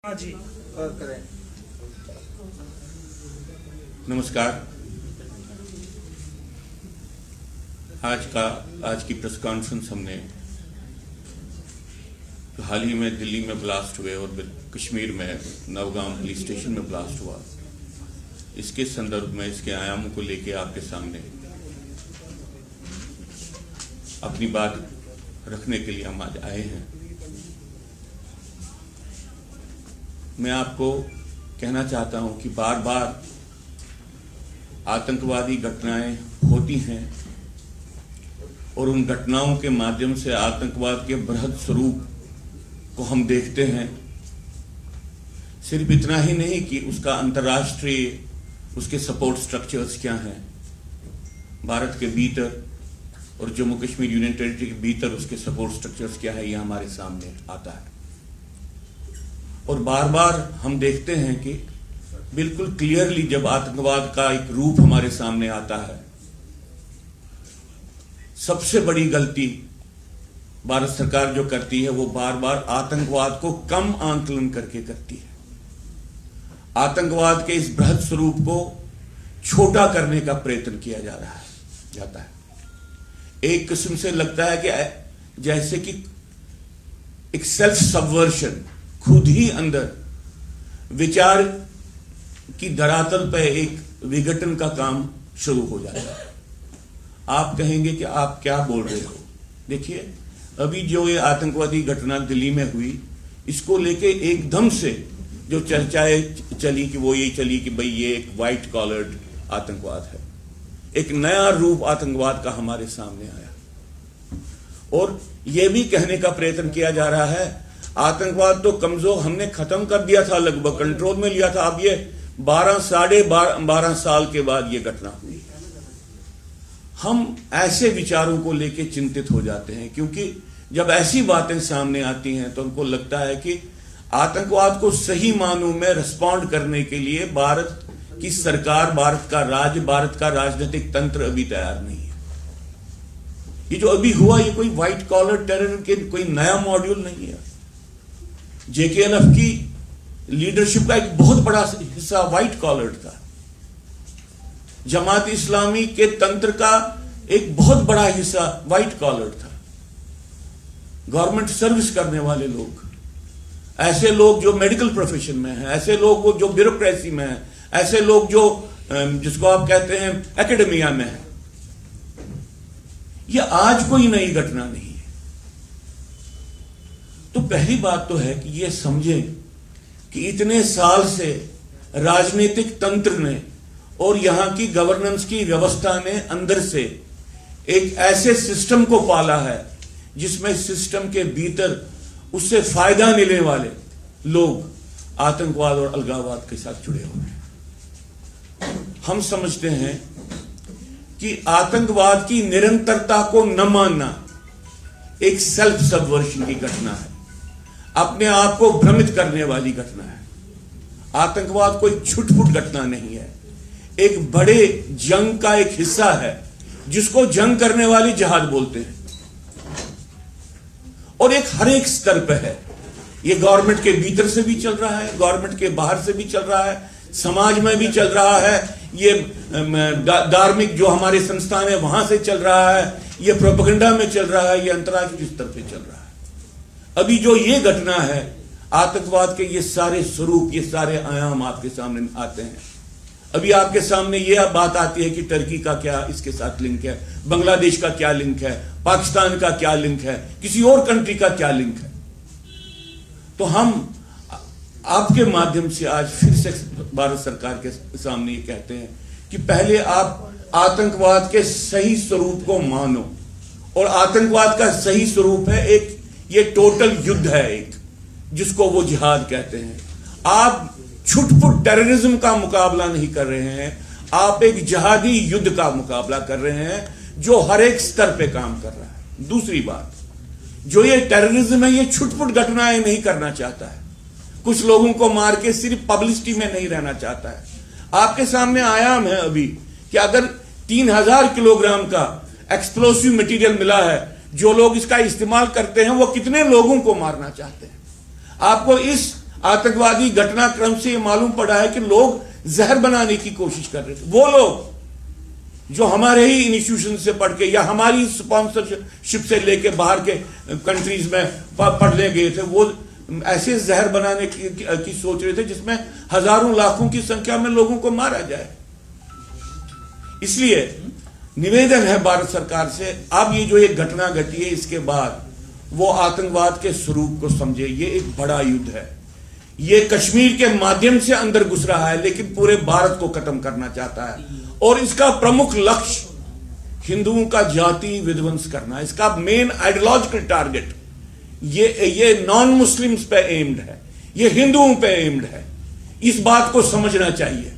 हाँ जी करें। नमस्कार। आज की प्रेस कॉन्फ्रेंस हमने हाल ही में दिल्ली में ब्लास्ट हुए और कश्मीर में नवगांव पुलिस स्टेशन में ब्लास्ट हुआ, इसके संदर्भ में इसके आयामों को लेकर आपके सामने अपनी बात रखने के लिए हम आज आए हैं। मैं आपको कहना चाहता हूं कि बार बार आतंकवादी घटनाएं होती हैं और उन घटनाओं के माध्यम से आतंकवाद के बृहद स्वरूप को हम देखते हैं। सिर्फ इतना ही नहीं कि उसका अंतर्राष्ट्रीय उसके सपोर्ट स्ट्रक्चर्स क्या हैं, भारत के भीतर और जम्मू कश्मीर यूनियन टेरिटरी के भीतर उसके सपोर्ट स्ट्रक्चर्स क्या है, यह हमारे सामने आता है। और बार बार हम देखते हैं कि बिल्कुल क्लियरली जब आतंकवाद का एक रूप हमारे सामने आता है, सबसे बड़ी गलती भारत सरकार जो करती है वो बार बार आतंकवाद को कम आंकलन करके करती है। आतंकवाद के इस बृहद स्वरूप को छोटा करने का प्रयत्न किया जाता है। एक किस्म से लगता है कि जैसे कि एक सेल्फ सबवर्शन, खुद ही अंदर विचार की धरातल पर एक विघटन का काम शुरू हो जाता है। आप कहेंगे कि आप क्या बोल रहे हो। देखिए, अभी जो ये आतंकवादी घटना दिल्ली में हुई, इसको लेके एकदम से जो चर्चाएं चली कि वो ये चली कि भाई ये एक व्हाइट कॉलर्ड आतंकवाद है, एक नया रूप आतंकवाद का हमारे सामने आया। और यह भी कहने का प्रयत्न किया जा रहा है आतंकवाद तो कमजोर, हमने खत्म कर दिया था, लगभग कंट्रोल में लिया था। अब ये 12 साल के बाद ये घटना हुई। हम ऐसे विचारों को लेकर चिंतित हो जाते हैं, क्योंकि जब ऐसी बातें सामने आती हैं तो उनको लगता है कि आतंकवाद को सही मानों में रिस्पॉन्ड करने के लिए भारत की सरकार, भारत का राजनीतिक तंत्र अभी तैयार नहीं है। ये जो अभी हुआ, ये कोई व्हाइट कॉलर टेरर के कोई नया मॉड्यूल नहीं है। जेकेएलएफ की लीडरशिप का एक बहुत बड़ा हिस्सा व्हाइट कॉलर था। जमात इस्लामी के तंत्र का एक बहुत बड़ा हिस्सा व्हाइट कॉलर था। गवर्नमेंट सर्विस करने वाले लोग, ऐसे लोग जो मेडिकल प्रोफेशन में हैं, ऐसे लोग जो ब्यूरोक्रेसी में हैं, ऐसे लोग जो जिसको आप कहते हैं एकेडमिया में हैं। यह आज कोई नई घटना नहीं है। तो पहली बात तो है कि यह समझें कि इतने साल से राजनीतिक तंत्र ने और यहां की गवर्नेंस की व्यवस्था ने अंदर से एक ऐसे सिस्टम को पाला है जिसमें सिस्टम के भीतर उससे फायदा लेने वाले लोग आतंकवाद और अलगाववाद के साथ जुड़े हुए हैं। हम समझते हैं कि आतंकवाद की निरंतरता को न मानना एक सेल्फ सबवर्शन की घटना है, अपने आप को भ्रमित करने वाली घटना है। आतंकवाद कोई छुटपुट घटना नहीं है, एक बड़े जंग का एक हिस्सा है जिसको जंग करने वाली जिहाद बोलते हैं, और एक हर एक स्तर पे है। ये गवर्नमेंट के भीतर से भी चल रहा है, गवर्नमेंट के बाहर से भी चल रहा है, समाज में भी चल रहा है, ये धार्मिक जो हमारे संस्थान है वहां से चल रहा है, ये प्रोपेगेंडा में चल रहा है, ये अंतर्राष्ट्रीय स्तर पे चल रहा है। अभी जो ये घटना है, आतंकवाद के ये सारे स्वरूप, ये सारे आयाम आपके सामने आते हैं। अभी आपके सामने ये बात आती है कि टर्की का क्या इसके साथ लिंक है, बांग्लादेश का क्या लिंक है, पाकिस्तान का क्या लिंक है, किसी और कंट्री का क्या लिंक है। तो हम आपके माध्यम से आज फिर से भारत सरकार के सामने ये कहते हैं कि पहले आप आतंकवाद के सही स्वरूप को मानो। और आतंकवाद का सही स्वरूप है एक ये टोटल युद्ध है, एक जिसको वो जिहाद कहते हैं। आप छुटपुट टेररिज्म का मुकाबला नहीं कर रहे हैं, आप एक जिहादी युद्ध का मुकाबला कर रहे हैं जो हर एक स्तर पे काम कर रहा है। दूसरी बात, जो ये टेररिज्म है, ये छुटपुट घटनाएं नहीं करना चाहता है, कुछ लोगों को मार के सिर्फ पब्लिसिटी में नहीं रहना चाहता है। आपके सामने आयाम है अभी कि अगर 3000 किलोग्राम का एक्सप्लोसिव मटेरियल मिला है, जो लोग इसका इस्तेमाल करते हैं वो कितने लोगों को मारना चाहते हैं। आपको इस आतंकवादी घटनाक्रम से यह मालूम पड़ा है कि लोग जहर बनाने की कोशिश कर रहे थे। वो लोग जो हमारे ही इंस्टीट्यूशन से पढ़ के या हमारी स्पॉन्सरशिप से लेके बाहर के कंट्रीज में पढ़ने गए थे, वो ऐसे जहर बनाने की सोच रहे थे जिसमें हजारों लाखों की संख्या में लोगों को मारा जाए। इसलिए निवेदन है भारत सरकार से, अब ये जो एक घटना घटी है इसके बाद वो आतंकवाद के स्वरूप को समझे। ये एक बड़ा युद्ध है, ये कश्मीर के माध्यम से अंदर घुस रहा है लेकिन पूरे भारत को खत्म करना चाहता है, और इसका प्रमुख लक्ष्य हिंदुओं का जाति विध्वंस करना। इसका मेन आइडियोलॉजिकल टारगेट ये नॉन मुस्लिम्स पे एम्ड है, ये हिंदुओं पे एम्ड है। इस बात को समझना चाहिए।